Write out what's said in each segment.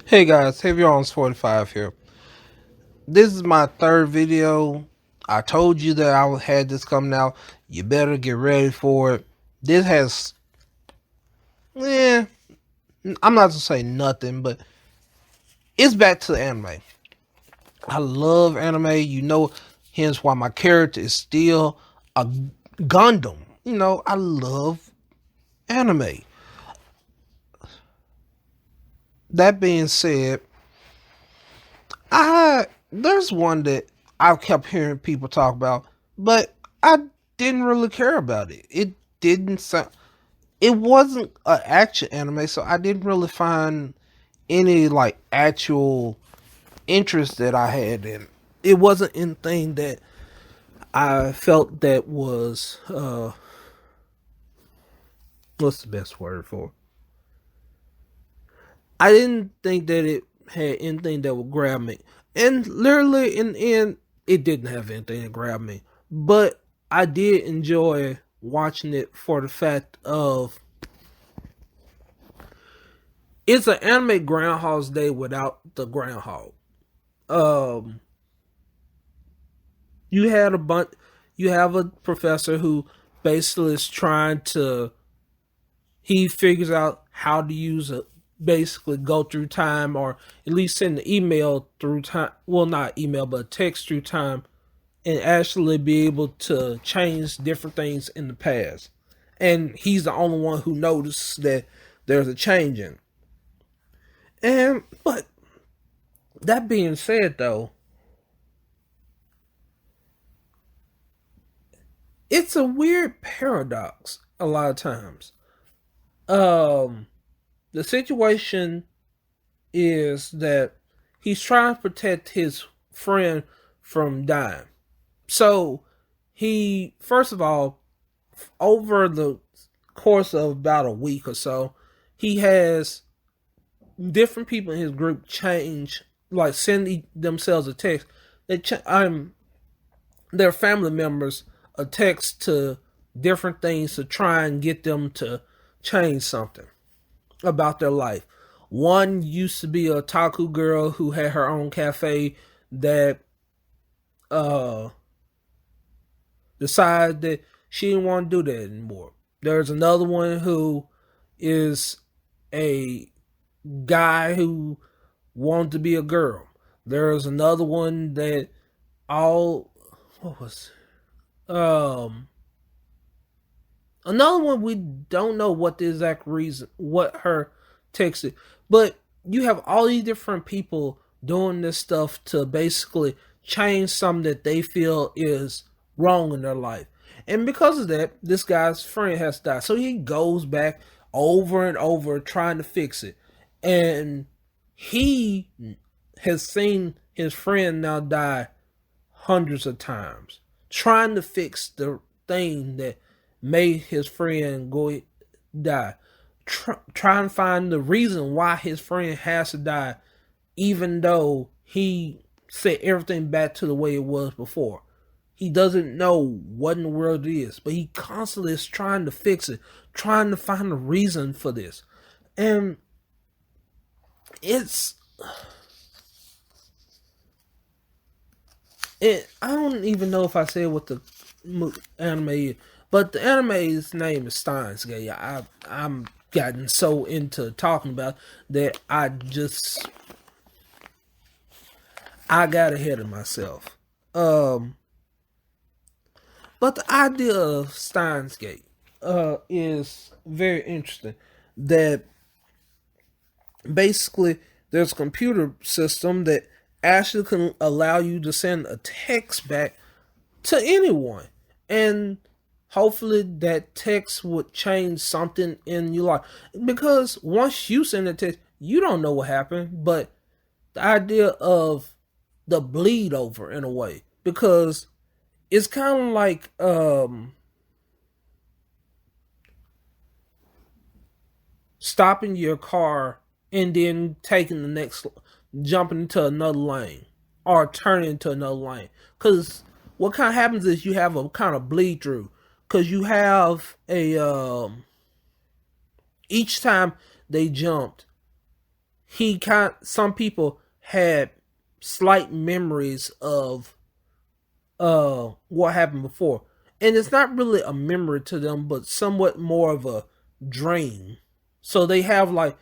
Hey guys, Heavy Arms 45 here. This is my third video. I told you that I had this coming out. You better get ready for it. This has, eh, I'm not to say nothing, but it's back to the anime. I love anime. Hence why my character is still a Gundam. I love anime. That being said, there's one that I kept hearing people talk about, but I didn't really care about it. It didn't sound. It wasn't an action anime, so I didn't really find any like actual interest that I had in. It wasn't anything that I felt that was what's the best word for? I didn't think that it had anything that would grab me. And literally in the end, it didn't have anything to grab me. But I did enjoy watching it for the fact of it's an anime Groundhog's Day without the groundhog. Um you had a bunch you have a professor who basically is trying to he figures out how to use a basically go through time or at least send an email through time, well not email but text through time, and actually be able to change different things in the past. And he's the only one who noticed that there's a change in. And but that being said though, it's a weird paradox a lot of times. Um the situation is that he's trying to protect his friend from dying. So he, first of all, over the course of about a week or so, he has different people in his group change, like send themselves a text. Their family members a text to different things to try and get them to change something about their life. One used to be a taku girl who had her own cafe that uh decided that she didn't want to do that anymore. There's another one who is a guy who wanted to be a girl. There's another one that all what was another one we don't know what the exact reason what her text is. But you have all these different people doing this stuff to basically change something that they feel is wrong in their life. And because of that, this guy's friend has died. So he goes back over and over trying to fix it. And he has seen his friend now die hundreds of times trying to fix the thing that made his friend go die. Try and find the reason why his friend has to die, even though he set everything back to the way it was before. He doesn't know what in the world it is, but he constantly is trying to fix it, trying to find a reason for this. And it's I don't even know if I said what the anime is, but the anime's name is Stein's Gate. I'm gotten so into talking about that I got ahead of myself. But the idea of Steins Gate is very interesting. That basically there's a computer system that actually can allow you to send a text back to anyone, and hopefully that text would change something in your life. Because once you send a text, you don't know what happened, but the idea of the bleed over in a way, because it's kind of like stopping your car and then taking the next, jumping into another lane or turning into another lane. Because what kind of happens is you have a kind of bleed through. Because you have a each time they jumped, some people had slight memories of what happened before. And it's not really a memory to them, but somewhat more of a dream. So they have like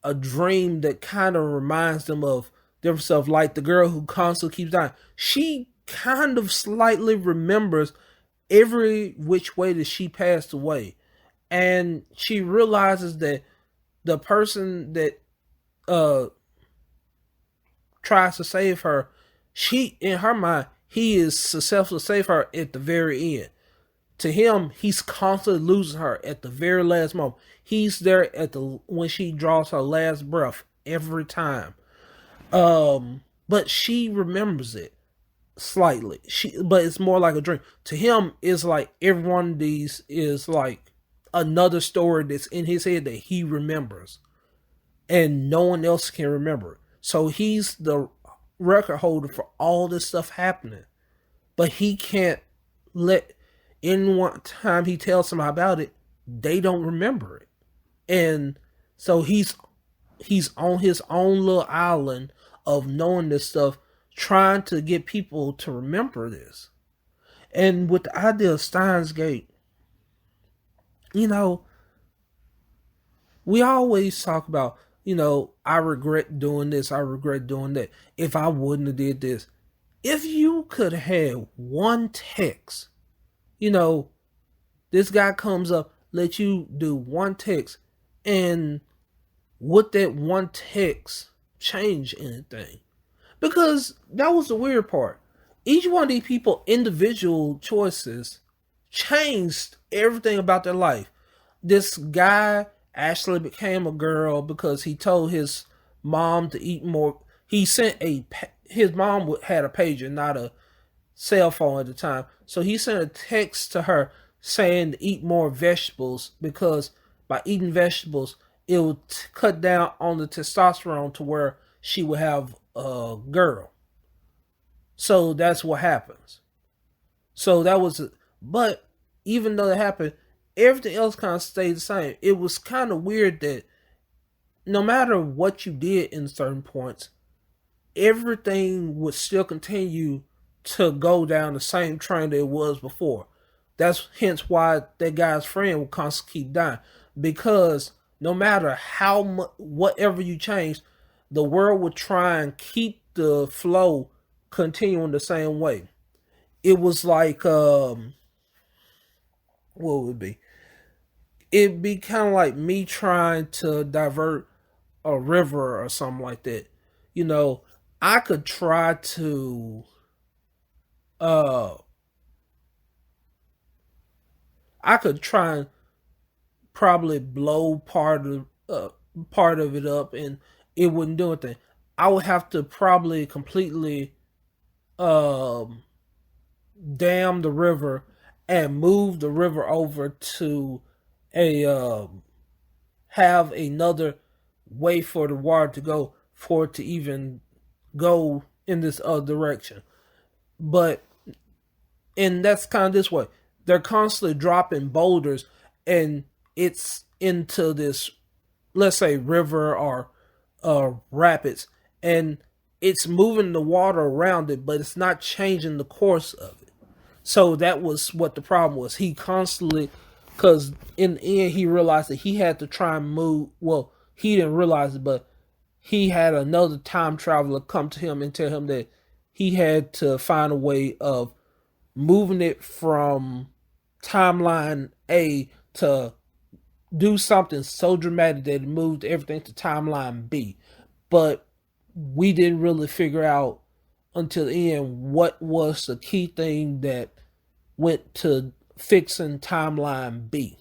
a dream that kind of reminds them of different stuff. Like the girl who constantly keeps dying. She kind of slightly remembers every which way that she passed away. And she realizes that the person that uh tries to save her, she in her mind, he is successful to save her at the very end. To him, he's constantly losing her at the very last moment. He's there at the when she draws her last breath every time. But she remembers it slightly. But it's more like a dream. To him, it's like every one of these is like another story that's in his head that he remembers, and no one else can remember. So he's the record holder for all this stuff happening, but he can't let in one time he tells somebody about it, they don't remember it. And so he's on his own little island of knowing this stuff, trying to get people to remember this. And with the idea of Steins Gate, you know, we always talk about, I regret doing this, I regret doing that. If I wouldn't have did this. If you could have one text, this guy comes up, let you do one text, and would that one text change anything? Because that was the weird part. Each one of these people, individual choices, changed everything about their life. This guy actually became a girl because he told his mom to eat more. He sent his mom had a pager, not a cell phone at the time. So he sent a text to her saying to eat more vegetables because by eating vegetables, it would cut down on the testosterone to where she would have a girl. So that's what happens. So that was, but even though that happened, everything else kind of stayed the same. It was kind of weird that no matter what you did in certain points, everything would still continue to go down the same train that it was before. That's hence why that guy's friend would constantly keep dying. Because no matter how much, whatever you change, the world would try and keep the flow continuing the same way. It was like, what would it be? It'd be kind of like me trying to divert a river or something like that. I could try to uh I could try and probably blow part of it up and it wouldn't do anything. I would have to probably completely um dam the river and move the river over to a have another way for the water to go for it to even go in this other direction. But and that's kind of this way. They're constantly dropping boulders and it's into this, let's say, river or rapids, and it's moving the water around it, but it's not changing the course of it. So that was what the problem was. He constantly, because in the end, he realized that he had to try and move. Well, he didn't realize it, but he had another time traveler come to him and tell him that he had to find a way of moving it from timeline A to do something so dramatic that it moved everything to timeline B. But we didn't really figure out until the end what was the key thing that went to fixing timeline B.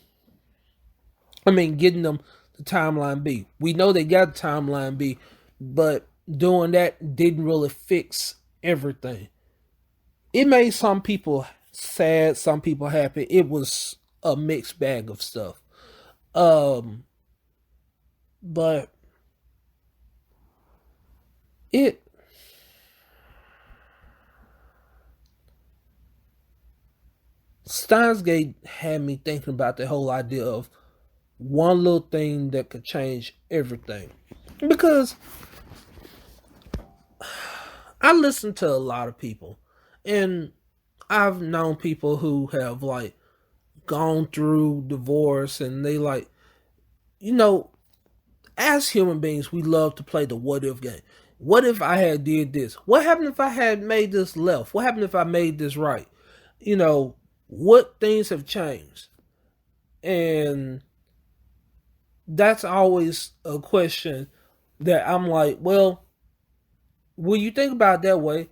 I mean, getting them to timeline B. We know they got timeline B, but doing that didn't really fix everything. It made some people sad, some people happy. It was a mixed bag of stuff. Um, but it Steins Gate had me thinking about the whole idea of one little thing that could change everything. Because I listen to a lot of people, and I've known people who have like gone through divorce, and they like, you know, as human beings, we love to play the what if game. What if I had did this? What happened if I had made this left? What happened if I made this right? You know, what things have changed? And that's always a question that I'm like, well, when you think about it that way,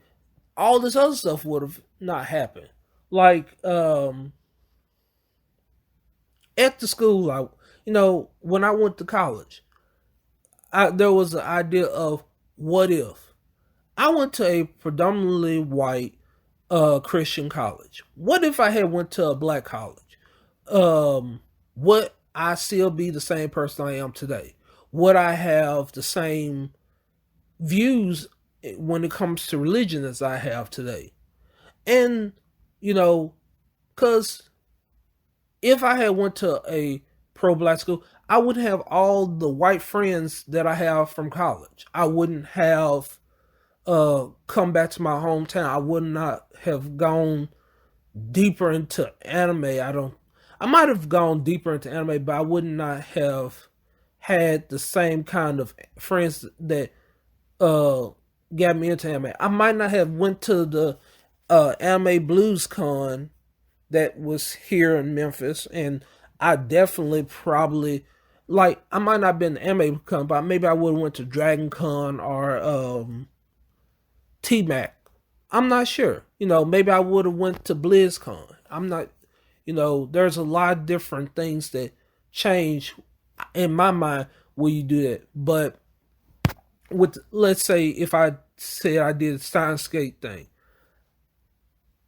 all this other stuff would have not happened. Like at the school, when I went to college, there was an idea of what if I went to a predominantly white Christian college. What if I had went to a black college? Would I still be the same person I am today? Would I have the same views when it comes to religion as I have today? And you know, because if I had went to a pro black school, I wouldn't have all the white friends that I have from college. I wouldn't have come back to my hometown. I would not have gone deeper into anime. I might have gone deeper into anime, but I would not have had the same kind of friends that uh got me into anime. I might not have went to the anime blues con that was here in Memphis, and I definitely probably like I might not have been to anime con, but maybe I would have went to Dragon Con or T Mac. I'm not sure. Maybe I would have went to BlizzCon. I'm not. There's a lot of different things that change in my mind when you do that. But with let's say if I said I did a Stein skate thing,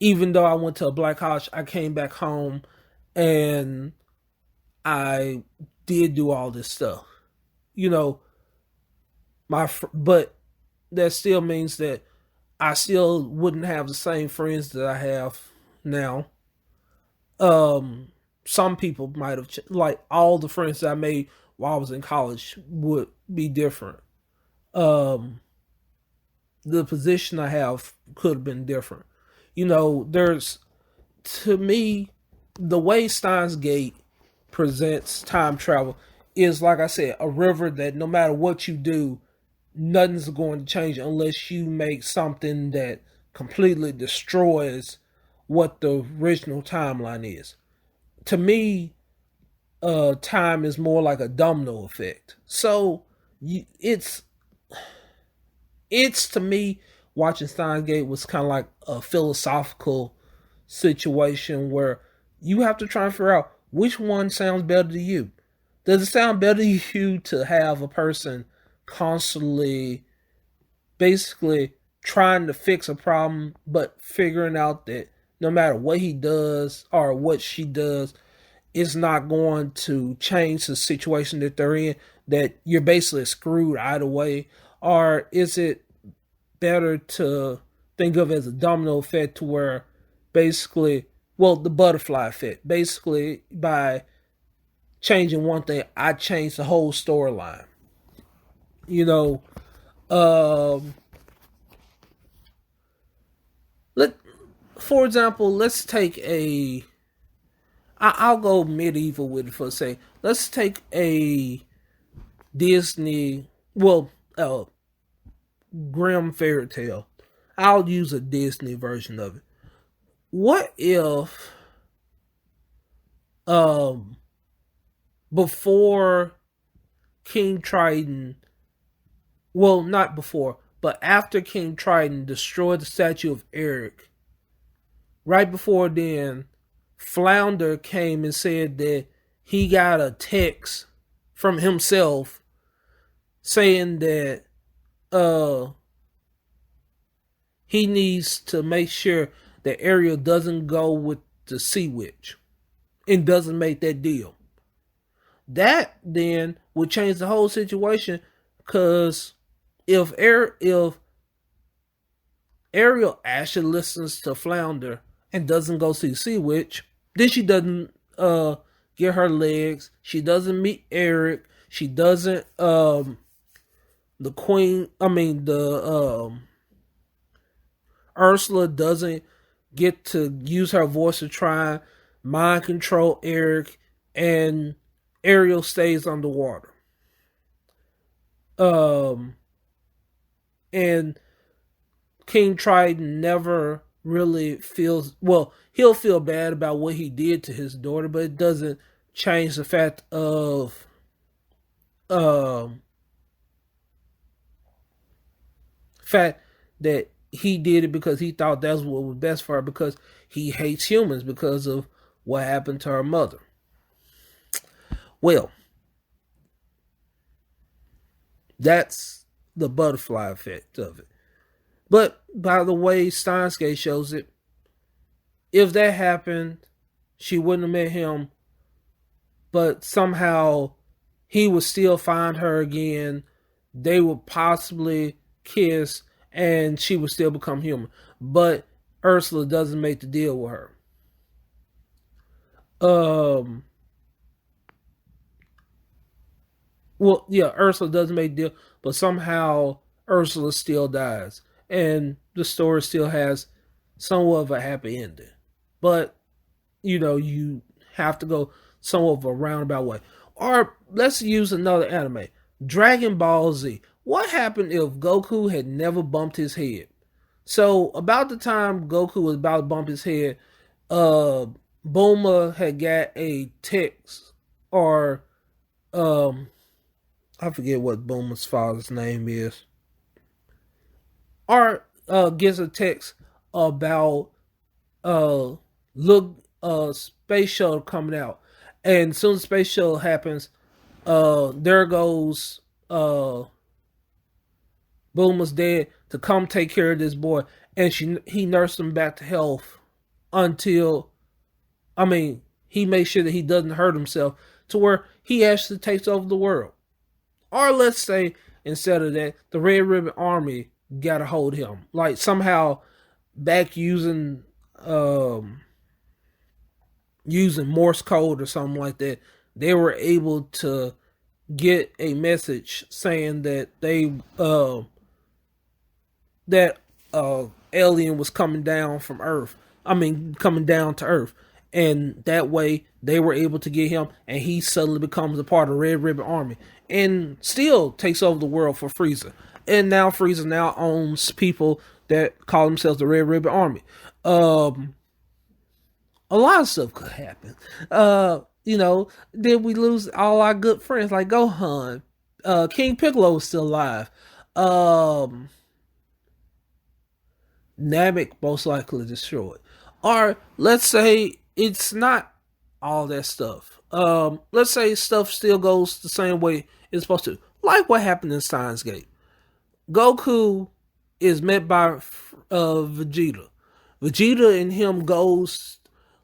even though I went to a black college, I came back home and I did do all this stuff. You know, but that still means that I still wouldn't have the same friends that I have now. Some people might have like all the friends that I made while I was in college would be different. Um, the position I have could have been different. There's to me the way Steins Gate presents time travel is like I said, a river that no matter what you do, nothing's going to change unless you make something that completely destroys what the original timeline is. To me, time is more like a domino effect. So it's to me watching Steins Gate was kind of like a philosophical situation where you have to try and figure out which one sounds better to you. Does it sound better to you to have a person constantly basically trying to fix a problem, but figuring out that no matter what he does or what she does, it's not going to change the situation that they're in, that you're basically screwed either way? Or is it better to think of it as a domino effect to where basically, well, the butterfly effect, basically by changing one thing, I changed the whole storyline. You know, um, let for example, let's take a. I'll go medieval with it for a second. Let's take a Disney, well, grim fairy tale. I'll use a Disney version of it. What if, um, before King Triton, well, not before, but after King Triton destroyed the statue of Eric, right before then, Flounder came and said that he got a text from himself saying that uh he needs to make sure that Ariel doesn't go with the Sea Witch and doesn't make that deal. That then would change the whole situation because if Ariel actually listens to Flounder and doesn't go see Sea Witch, then she doesn't get her legs. She doesn't meet Eric. She doesn't the queen I mean the Ursula doesn't get to use her voice to try and mind control Eric, and Ariel stays underwater. Um and King Triton never really feels, well, he'll feel bad about what he did to his daughter, but it doesn't change the um fact that he did it because he thought that's what was best for her, because he hates humans because of what happened to her mother. Well, that's the butterfly effect of it. But by the way Steins Gate shows it, if that happened, she wouldn't have met him, but somehow he would still find her again. They would possibly kiss, and she would still become human. But Ursula doesn't make the deal with her. Um, well, yeah, Ursula doesn't make the deal, but somehow Ursula still dies, and the story still has somewhat of a happy ending. But you have to go somewhat of a roundabout way. Or let's use another anime, Dragon Ball Z. What happened if Goku had never bumped his head? So about the time Goku was about to bump his head, uh, Bulma had got a text, or um, I forget what Bulma's father's name is, or gets a text about uh look space shuttle coming out, and as soon as space shuttle happens, there goes Bulma's dead to come take care of this boy, and he nursed him back to health until, I mean, he makes sure that he doesn't hurt himself to where he actually takes over the world. Or let's say instead of that, the Red Ribbon Army got to hold him, like somehow back using Morse code or something like that. They were able to get a message saying that that alien was coming down from Earth. I mean, coming down to Earth, and that way they were able to get him, and he suddenly becomes a part of the Red Ribbon Army, and still takes over the world for Frieza. And now Frieza now owns people that call themselves the Red Ribbon Army. A lot of stuff could happen. Then we lose all our good friends like Gohan. King Piccolo is still alive. Um, Namek most likely destroyed. Or let's say it's not all that stuff. Let's say stuff still goes the same way it's supposed to. Like what happened in Steins Gate. Goku is met by Vegeta. Vegeta and him goes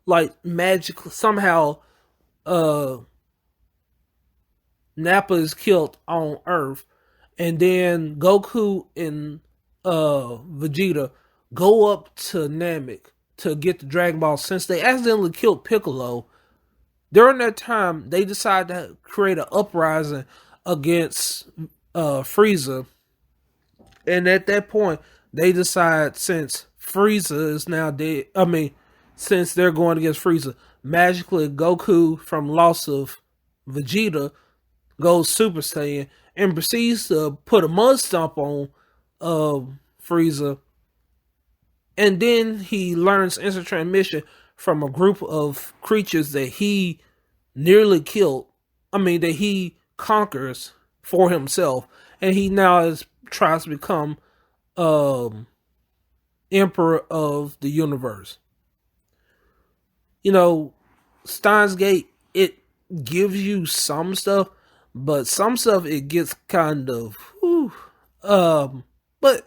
like magically somehow. Nappa is killed on Earth, and then Goku and Vegeta go up to Namek to get the Dragon Ball. Since they accidentally killed Piccolo, during that time they decide to create an uprising against Frieza, and at that point they decide, since Frieza is now dead, I mean, since they're going against Frieza, magically Goku, from loss of Vegeta, goes Super Saiyan and proceeds to put a mud stomp on Frieza. And then he learns instant transmission from a group of creatures that he nearly killed. I mean, that he conquers for himself. And he now tries to become Emperor of the universe. Steins Gate, it gives you some stuff, but some stuff it gets kind of, whew, but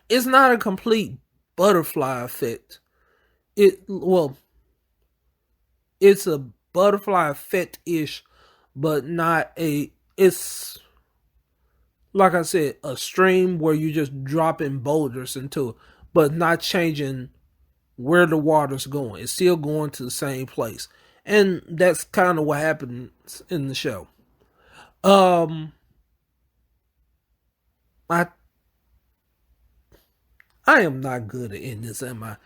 it's not a complete butterfly effect. It's a butterfly effect ish, but not a. It's like I said, a stream where you just dropping boulders into it, but not changing where the water's going. It's still going to the same place. And that's kind of what happens in the show. Um, I I am not good at ending this, am I?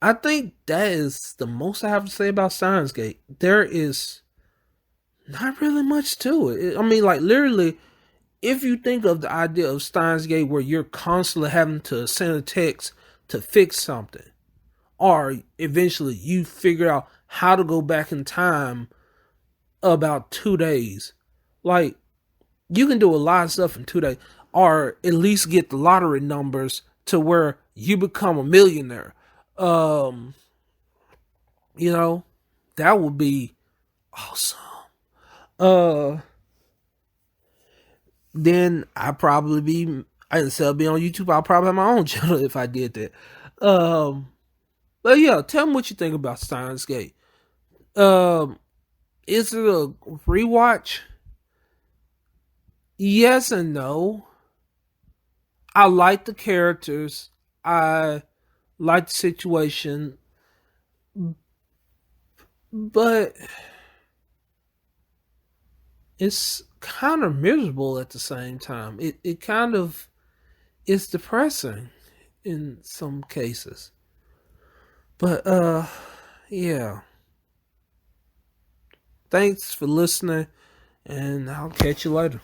I think that is the most I have to say about Steins Gate. There is not really much to it. I mean, like literally, if you think of the idea of Steins Gate where you're constantly having to send a text to fix something, or eventually you figure out how to go back in time about 2 days, like you can do a lot of stuff in 2 days, or at least get the lottery numbers to where you become a millionaire. Um, you know, that would be awesome. Uh, then I probably be instead of being on YouTube, I'll probably have my own channel if I did that. Um, but yeah, tell me what you think about Steins Gate. Um, is it a rewatch? Yes and no. I like the characters. I like the situation, but it's kind of miserable at the same time. It kind of is depressing in some cases. But yeah. Thanks for listening, and I'll catch you later.